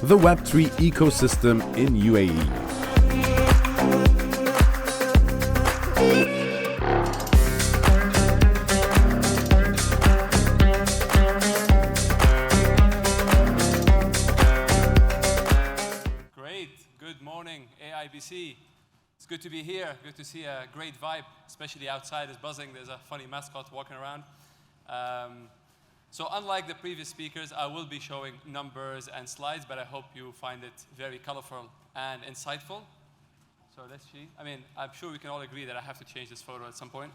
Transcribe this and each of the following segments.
the Web3 ecosystem in UAE. Great. Good morning, AIBC. It's good to be here. Good to see a great vibe, especially outside. It's buzzing. There's a funny mascot walking around. So unlike the previous speakers, I will be showing numbers and slides, but I hope you find it very colorful and insightful. So let's see. I mean, I'm sure we can all agree that I have to change this photo at some point.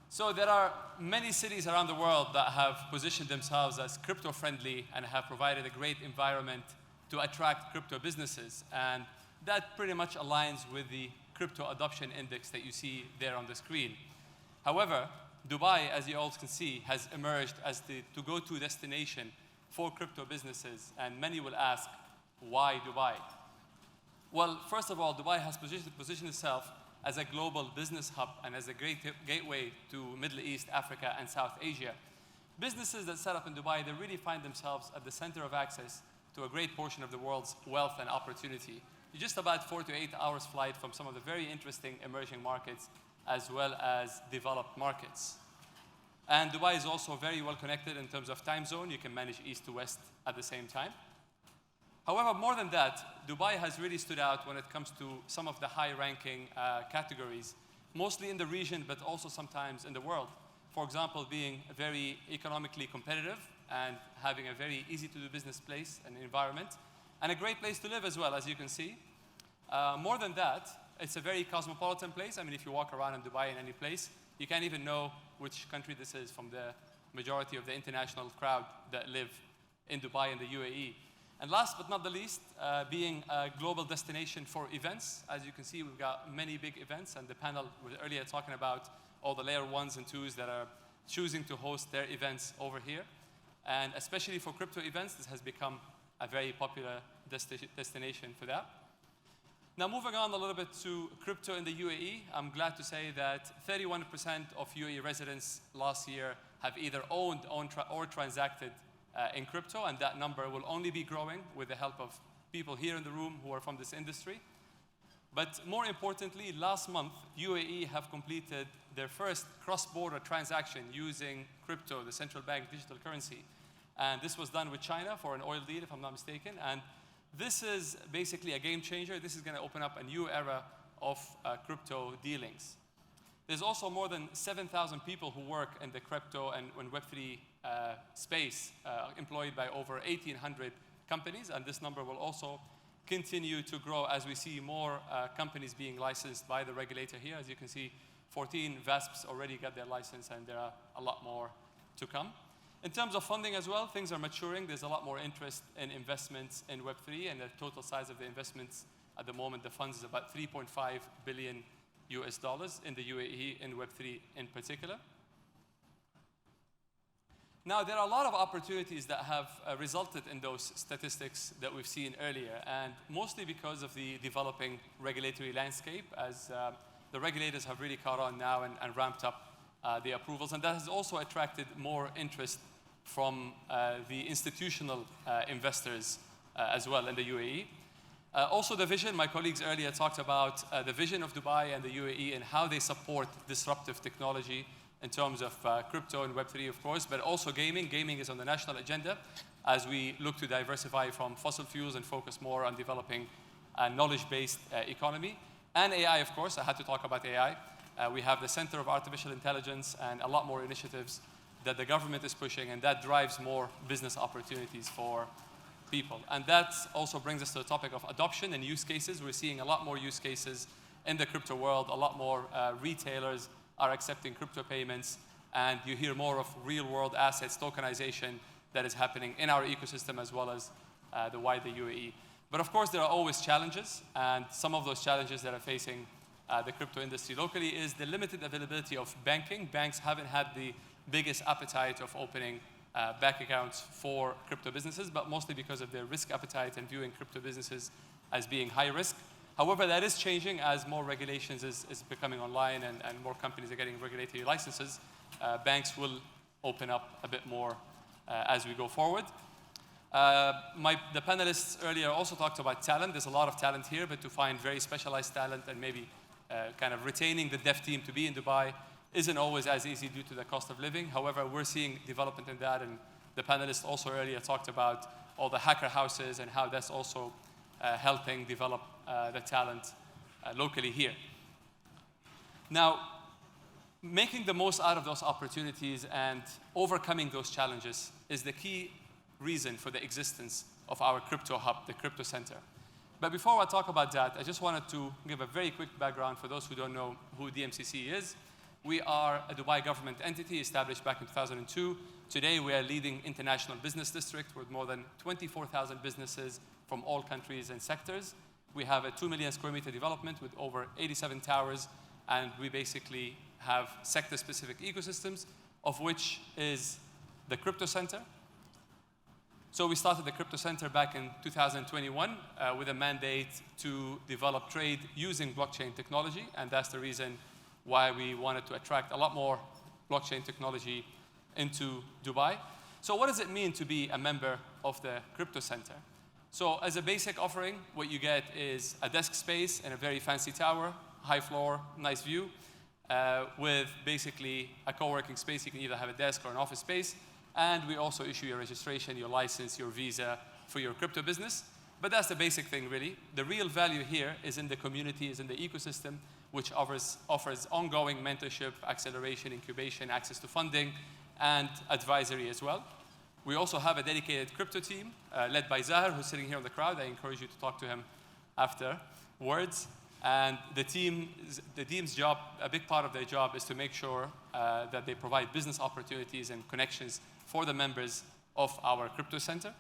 So there are many cities around the world that have positioned themselves as crypto-friendly and have provided a great environment to attract crypto businesses. And that pretty much aligns with the crypto adoption index that you see there on the screen. However, Dubai, as you all can see, has emerged as the to-go-to destination for crypto businesses. And many will ask, why Dubai? Well, first of all, Dubai has positioned itself as a global business hub and as a great gateway to Middle East, Africa, and South Asia. Businesses that set up in Dubai, they really find themselves at the center of access to a great portion of the world's wealth and opportunity. You're just about 4 to 8 hours flight from some of the very interesting emerging markets as well as developed markets. And Dubai is also very well connected in terms of time zone. You can manage east to west at the same time. However, more than that, Dubai has really stood out when it comes to some of the high-ranking categories, mostly in the region, but also sometimes in the world. For example, being very economically competitive and having a very easy-to-do business place and environment, and a great place to live as well, as you can see. More than that, it's a very cosmopolitan place. I mean, if you walk around in Dubai in any place, you can't even know which country this is from the majority of the international crowd that live in Dubai and the UAE. And last but not the least, being a global destination for events. As you can see, we've got many big events, and the panel was earlier talking about all the layer 1s and 2s that are choosing to host their events over here. And especially for crypto events, this has become a very popular destination for that. Now, moving on a little bit to crypto in the UAE, I'm glad to say that 31% of UAE residents last year have either owned or transacted in crypto, and that number will only be growing with the help of people here in the room who are from this industry. But more importantly, last month, UAE have completed their first cross-border transaction using crypto, the central bank digital currency. And this was done with China for an oil deal, if I'm not mistaken. And this is basically a game changer. This is going to open up a new era of crypto dealings. There's also more than 7,000 people who work in the crypto and Web3 space, employed by over 1,800 companies. And this number will also continue to grow as we see more companies being licensed by the regulator here. As you can see, 14 VASPs already got their license, and there are a lot more to come. In terms of funding as well, things are maturing. There's a lot more interest in investments in Web3, and the total size of the investments at the moment, the funds is about $3.5 billion in the UAE in Web3 in particular. Now, there are a lot of opportunities that have resulted in those statistics that we've seen earlier, and mostly because of the developing regulatory landscape, as the regulators have really caught on now and ramped up the approvals, and that has also attracted more interest from the institutional investors as well in the UAE. Also the vision, my colleagues earlier talked about the vision of Dubai and the UAE and how they support disruptive technology in terms of crypto and Web3, of course, but also gaming. Gaming is on the national agenda as we look to diversify from fossil fuels and focus more on developing a knowledge-based economy. And AI, of course, I had to talk about AI. We have the Center of Artificial Intelligence and a lot more initiatives that the government is pushing, and that drives more business opportunities for people. And that also brings us to the topic of adoption and use cases. We're seeing a lot more use cases in the crypto world. A lot more retailers are accepting crypto payments, and you hear more of real-world assets tokenization that is happening in our ecosystem as well as the wider UAE. But of course, there are always challenges, and some of those challenges that are facing the crypto industry locally is the limited availability of banking. Banks haven't had the biggest appetite of opening bank accounts for crypto businesses, but mostly because of their risk appetite and viewing crypto businesses as being high risk. However, that is changing as more regulations is becoming online and more companies are getting regulatory licenses. Banks will open up a bit more as we go forward. The panelists earlier also talked about talent. There's a lot of talent here, but to find very specialized talent and maybe kind of retaining the dev team to be in Dubai isn't always as easy due to the cost of living. However, we're seeing development in that, and the panelists also earlier talked about all the hacker houses and how that's also helping develop the talent locally here. Now, making the most out of those opportunities and overcoming those challenges is the key reason for the existence of our crypto hub, the crypto center. But before I talk about that, I just wanted to give a very quick background for those who don't know who DMCC is. We are a Dubai government entity established back in 2002. Today, we are a leading international business district with more than 24,000 businesses from all countries and sectors. We have a 2 million square meter development with over 87 towers, and we basically have sector-specific ecosystems, of which is the crypto center. So we started the crypto center back in 2021 with a mandate to develop trade using blockchain technology, and that's the reason why we wanted to attract a lot more blockchain technology into Dubai. So what does it mean to be a member of the crypto center? So as a basic offering, what you get is a desk space in a very fancy tower, high floor, nice view, with basically a co-working space. You can either have a desk or an office space. And we also issue your registration, your license, your visa for your crypto business. But that's the basic thing, really. The real value here is in the community, is in the ecosystem, which offers ongoing mentorship, acceleration, incubation, access to funding, and advisory as well. We also have a dedicated crypto team led by Zahar, who's sitting here in the crowd. I encourage you to talk to him afterwards. And the team's job, a big part of their job, is to make sure that they provide business opportunities and connections for the members of our crypto center.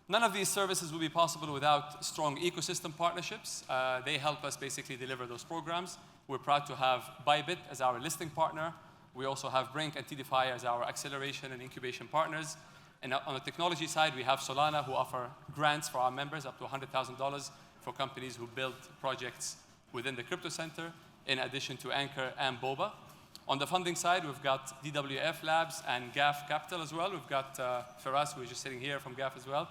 None of these services will be possible without strong ecosystem partnerships. They help us basically deliver those programs. We're proud to have Bybit as our listing partner. We also have Brink and TDFI as our acceleration and incubation partners. And on the technology side, we have Solana, who offer grants for our members up to $100,000 for companies who build projects within the crypto center, in addition to Anchor and Boba. On the funding side, we've got DWF Labs and GAF Capital as well. We've got Firas, who is just sitting here from GAF as well.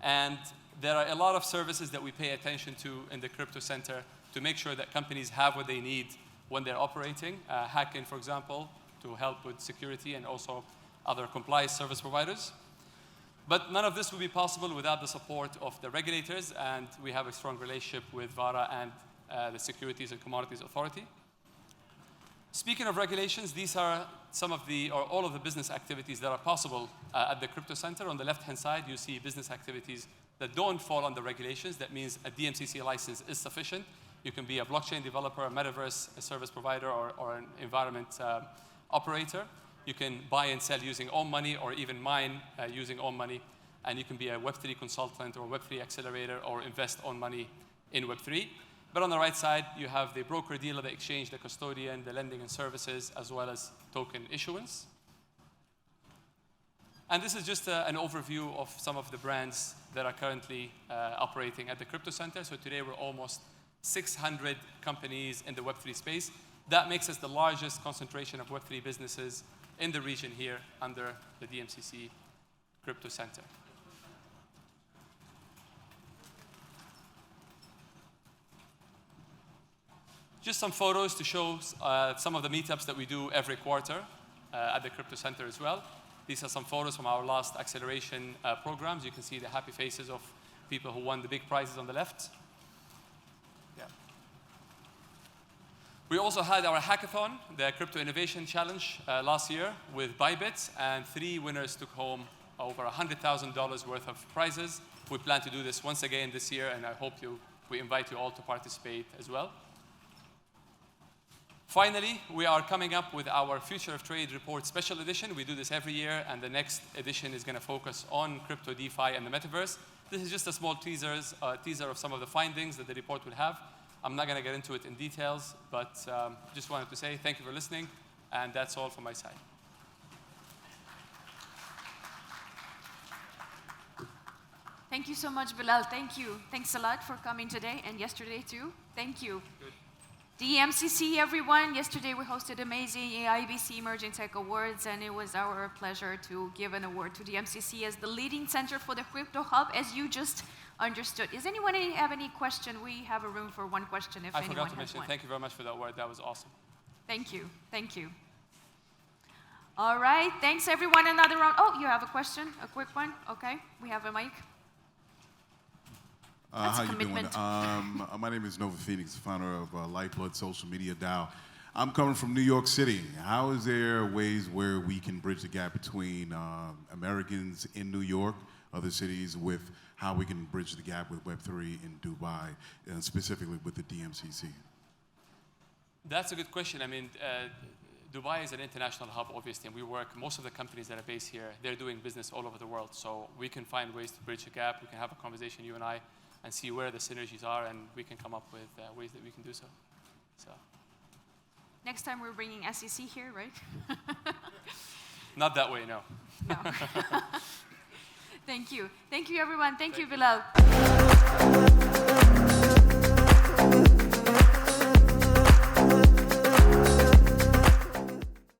And there are a lot of services that we pay attention to in the crypto center to make sure that companies have what they need when they're operating. Hacking, for example, to help with security, and also other compliance service providers. But none of this would be possible without the support of the regulators, and we have a strong relationship with VARA and the Securities and Commodities Authority. Speaking of regulations, these are some of the, or all of the business activities that are possible at the crypto center. On the left-hand side, you see business activities that don't fall under regulations. That means a DMCC license is sufficient. You can be a blockchain developer, a metaverse, a service provider, or an environment operator. You can buy and sell using own money, or even mine using own money. And you can be a Web3 consultant or Web3 accelerator, or invest own money in Web3. But on the right side, you have the broker-dealer, the exchange, the custodian, the lending and services, as well as token issuance. And this is just an overview of some of the brands that are currently operating at the crypto center. So today, we're almost 600 companies in the Web3 space. That makes us the largest concentration of Web3 businesses in the region here under the DMCC Crypto Center. Just some photos to show some of the meetups that we do every quarter at the Crypto Center as well. These are some photos from our last acceleration programs. You can see the happy faces of people who won the big prizes on the left. Yeah. We also had our hackathon, the Crypto Innovation Challenge, last year with Bybit, and 3 winners took home over $100,000 worth of prizes. We plan to do this once again this year, and I hope we invite you all to participate as well. Finally, we are coming up with our Future of Trade Report Special Edition. We do this every year, and the next edition is going to focus on crypto, DeFi, and the metaverse. This is just a small teaser of some of the findings that the report will have. I'm not going to get into it in details, but just wanted to say thank you for listening, and that's all from my side. Thank you so much, Belal. Thank you. Thanks a lot for coming today and yesterday too. Thank you. Good. DMCC, everyone. Yesterday we hosted amazing AIBC Emerging Tech Awards, and it was our pleasure to give an award to DMCC as the leading center for the Crypto Hub, as you just understood. Does anyone have any question? We have a room for one question if anyone has one. I forgot to mention, thank you very much for that award. That was awesome. Thank you. Thank you. All right. Thanks, everyone. Another round. Oh, you have a question? A quick one? Okay. We have a mic. How you doing? My name is Nova Phoenix, founder of Lifeblood Social Media DAO. I'm coming from New York City. How is there ways where we can bridge the gap between Americans in New York, other cities, with how we can bridge the gap with Web3 in Dubai, and specifically with the DMCC? That's a good question. I mean, Dubai is an international hub, obviously, and we work, most of the companies that are based here, they're doing business all over the world. So we can find ways to bridge the gap. We can have a conversation, you and I, and see where the synergies are, and we can come up with ways that we can do so. Next time we're bringing SEC here, right? Not that way, no. No. Thank you. Thank you, everyone. Thank you, Belal.